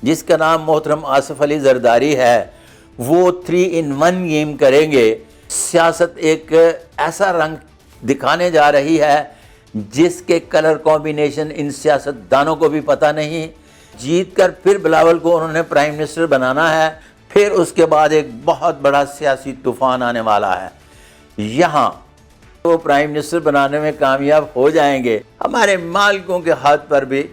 جس کا نام محترم آصف علی زرداری ہے، وہ 3 in 1 گیم کریں گے۔ سیاست ایک ایسا رنگ دکھانے جا رہی ہے جس کے کلر کمبینیشن ان سیاست دانوں کو بھی پتہ نہیں۔ جیت کر پھر بلاول کو انہوں نے پرائم منسٹر بنانا ہے، پھر اس کے بعد ایک بہت بڑا سیاسی طوفان آنے والا ہے۔ یہاں وہ پرائم منسٹر بنانے میں کامیاب ہو جائیں گے، ہمارے مالکوں کے ہاتھ پر بھی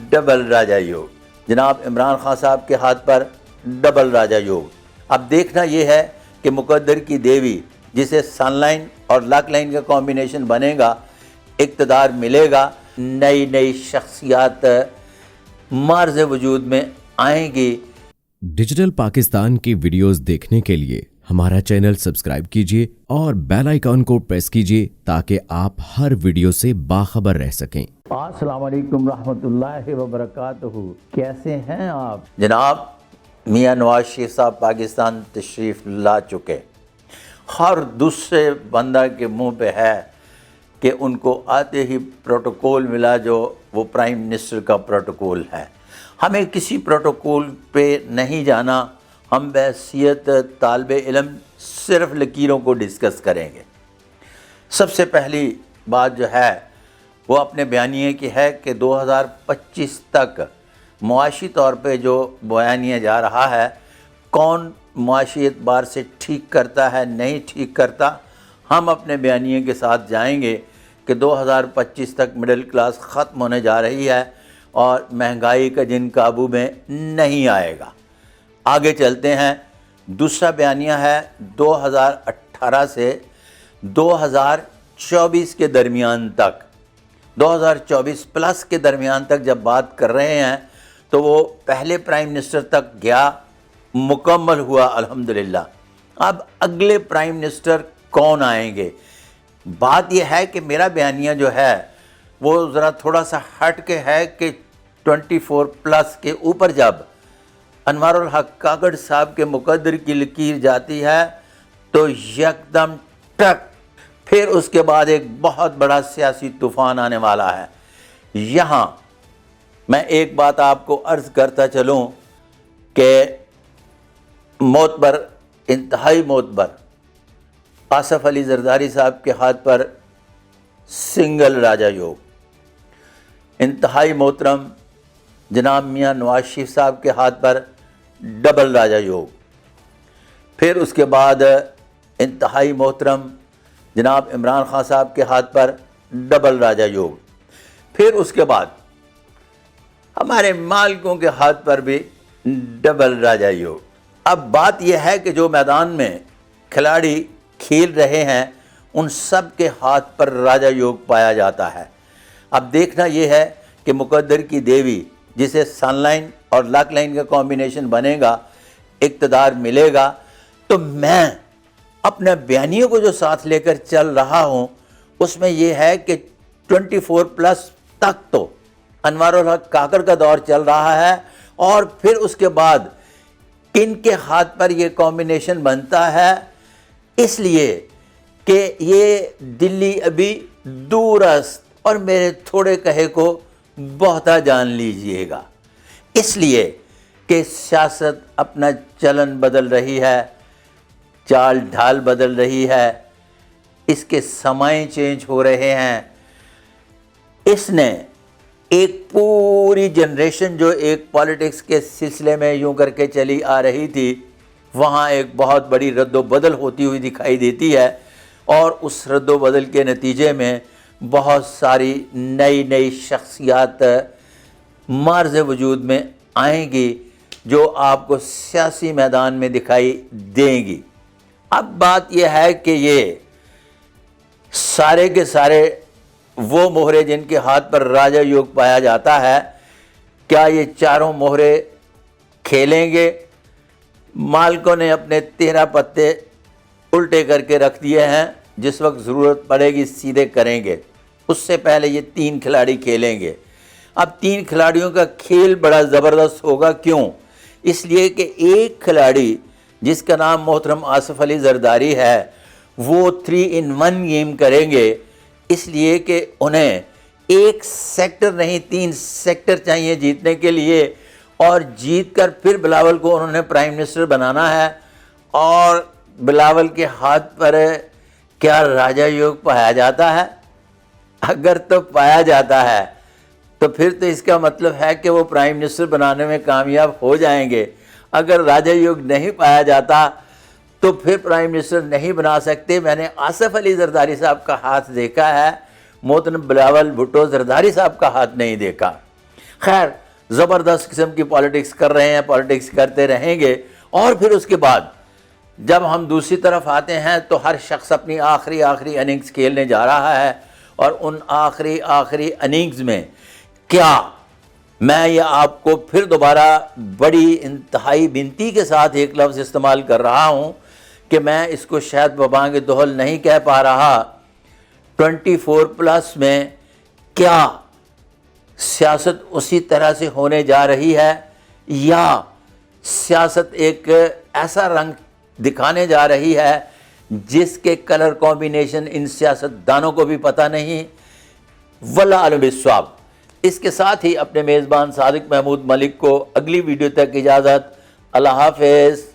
ڈبل راجہ یوگ، جناب عمران خان صاحب کے ہاتھ پر ڈبل راجہ یوگ۔ اب دیکھنا یہ ہے کہ مقدر کی دیوی، جسے سن لائن اور لاک لائن کا کمبینیشن بنے گا، اقتدار ملے گا، نئی نئی شخصیات مارز وجود میں آئیں گی۔ ڈیجیٹل پاکستان کی ویڈیوز دیکھنے کے لیے ہمارا چینل سبسکرائب کیجیے اور بیل آئیکن کو پریس کیجیے تاکہ آپ ہر ویڈیو سے باخبر رہ سکیں۔ السلام علیکم رحمۃ اللہ وبرکاتہ، کیسے ہیں آپ؟ جناب میاں نواز شریف صاحب پاکستان تشریف لا چکے، ہر دوسرے بندہ کے منہ پہ ہے کہ ان کو آتے ہی پروٹوکول ملا جو وہ پرائم منسٹر کا پروٹوکول ہے۔ ہمیں کسی پروٹوکول پہ نہیں جانا، ہم بحیثیت طالب علم صرف لکیروں کو ڈسکس کریں گے۔ سب سے پہلی بات جو ہے وہ اپنے بیانیے کی ہے کہ 2025 تک معاشی طور پہ جو بیانیہ جا رہا ہے، کون معاشی اعتبار سے ٹھیک کرتا ہے نہیں ٹھیک کرتا، ہم اپنے بیانیے کے ساتھ جائیں گے کہ 2025 تک مڈل کلاس ختم ہونے جا رہی ہے اور مہنگائی کا جن قابو میں نہیں آئے گا۔ آگے چلتے ہیں۔ دوسرا بیانیہ ہے 2018 سے 2024 کے درمیان تک، 2024 پلس کے درمیان تک جب بات کر رہے ہیں تو وہ پہلے پرائم منسٹر تک گیا، مکمل ہوا الحمدللہ۔ اب اگلے پرائم منسٹر کون آئیں گے؟ بات یہ ہے کہ میرا بیانیہ جو ہے وہ ذرا تھوڑا سا ہٹ کے ہے کہ 24 پلس کے اوپر جب انوار الحق کاکڑ صاحب کے مقدر کی لکیر جاتی ہے تو یکدم ٹک، پھر اس کے بعد ایک بہت بڑا سیاسی طوفان آنے والا ہے۔ یہاں میں ایک بات آپ کو عرض کرتا چلوں کہ معتبر، انتہائی معتبر آصف علی زرداری صاحب کے ہاتھ پر سنگل راجہ یوگ، انتہائی محترم جناب میاں نواز شریف صاحب کے ہاتھ پر ڈبل راجہ یوگ، پھر اس کے بعد انتہائی محترم جناب عمران خان صاحب کے ہاتھ پر ڈبل راجہ یوگ، پھر اس کے بعد ہمارے مالکوں کے ہاتھ پر بھی ڈبل راجہ یوگ۔ اب بات یہ ہے کہ جو میدان میں کھلاڑی کھیل رہے ہیں ان سب کے ہاتھ پر راجہ یوگ پایا جاتا ہے۔ اب دیکھنا یہ ہے کہ مقدر کی دیوی، جسے سن لائن اور لاک لائن کا کمبینیشن بنے گا، اقتدار ملے گا۔ تو میں اپنے بیانیوں کو جو ساتھ لے کر چل رہا ہوں اس میں یہ ہے کہ 24 پلس تک تو انوار الحق کاکڑ کا دور چل رہا ہے، اور پھر اس کے بعد کن کے ہاتھ پر یہ کمبینیشن بنتا ہے، اس لیے کہ یہ دلی ابھی دور است اور میرے تھوڑے کہے کو بہتا جان لیجئے گا، اس لیے کہ سیاست اپنا چلن بدل رہی ہے، چال ڈھال بدل رہی ہے، اس کے سمائیں چینج ہو رہے ہیں۔ اس نے ایک پوری جنریشن جو ایک پالیٹکس کے سلسلے میں یوں کر کے چلی آ رہی تھی، وہاں ایک بہت بڑی رد و بدل ہوتی ہوئی دکھائی دیتی ہے، اور اس رد و بدل کے نتیجے میں بہت ساری نئی نئی شخصیات مارز وجود میں آئیں گی جو آپ کو سیاسی میدان میں دکھائی دیں گی۔ اب بات یہ ہے کہ یہ سارے کے سارے وہ مہرے جن کے ہاتھ پر راجہ یوگ پایا جاتا ہے، کیا یہ چاروں مہرے کھیلیں گے؟ مالکوں نے اپنے 13 پتے الٹے کر کے رکھ دیے ہیں، جس وقت ضرورت پڑے گی سیدھے کریں گے۔ اس سے پہلے یہ 3 کھلاڑی کھیلیں گے۔ اب 3 کھلاڑیوں کا کھیل بڑا زبردست ہوگا، کیوں؟ اس لیے کہ ایک کھلاڑی جس کا نام محترم آصف علی زرداری ہے وہ 3 in 1 گیم کریں گے، اس لیے کہ انہیں ایک سیکٹر نہیں 3 سیکٹر چاہیے جیتنے کے لیے، اور جیت کر پھر بلاول کو انہوں نے پرائم منسٹر بنانا ہے، اور بلاول کے ہاتھ پر کیا راجہ یوگ پایا جاتا ہے؟ اگر تو پایا جاتا ہے تو پھر تو اس کا مطلب ہے کہ وہ پرائم منسٹر بنانے میں کامیاب ہو جائیں گے۔ اگر راجہ یوگ نہیں پایا جاتا تو پھر پرائم منسٹر نہیں بنا سکتے۔ میں نے آصف علی زرداری صاحب کا ہاتھ دیکھا ہے، محترم بلاول بھٹو زرداری صاحب کا ہاتھ نہیں دیکھا۔ خیر، زبردست قسم کی پالیٹکس کر رہے ہیں، پالیٹکس کرتے رہیں گے، اور پھر اس کے بعد جب ہم دوسری طرف آتے ہیں تو ہر شخص اپنی آخری اننگز کھیلنے جا رہا ہے، اور ان آخری اننگز میں کیا، میں یہ آپ کو پھر دوبارہ بڑی انتہائی بنتی کے ساتھ ایک لفظ استعمال کر رہا ہوں کہ میں اس کو شاید ببانگ دہل نہیں کہہ پا رہا، 24+ میں کیا سیاست اسی طرح سے ہونے جا رہی ہے، یا سیاست ایک ایسا رنگ دکھانے جا رہی ہے جس کے کلر کمبینیشن ان سیاست دانوں کو بھی پتہ نہیں؟ واللہ اعلم بالصواب۔ اس کے ساتھ ہی اپنے میزبان صادق محمود ملک کو اگلی ویڈیو تک اجازت۔ اللہ حافظ۔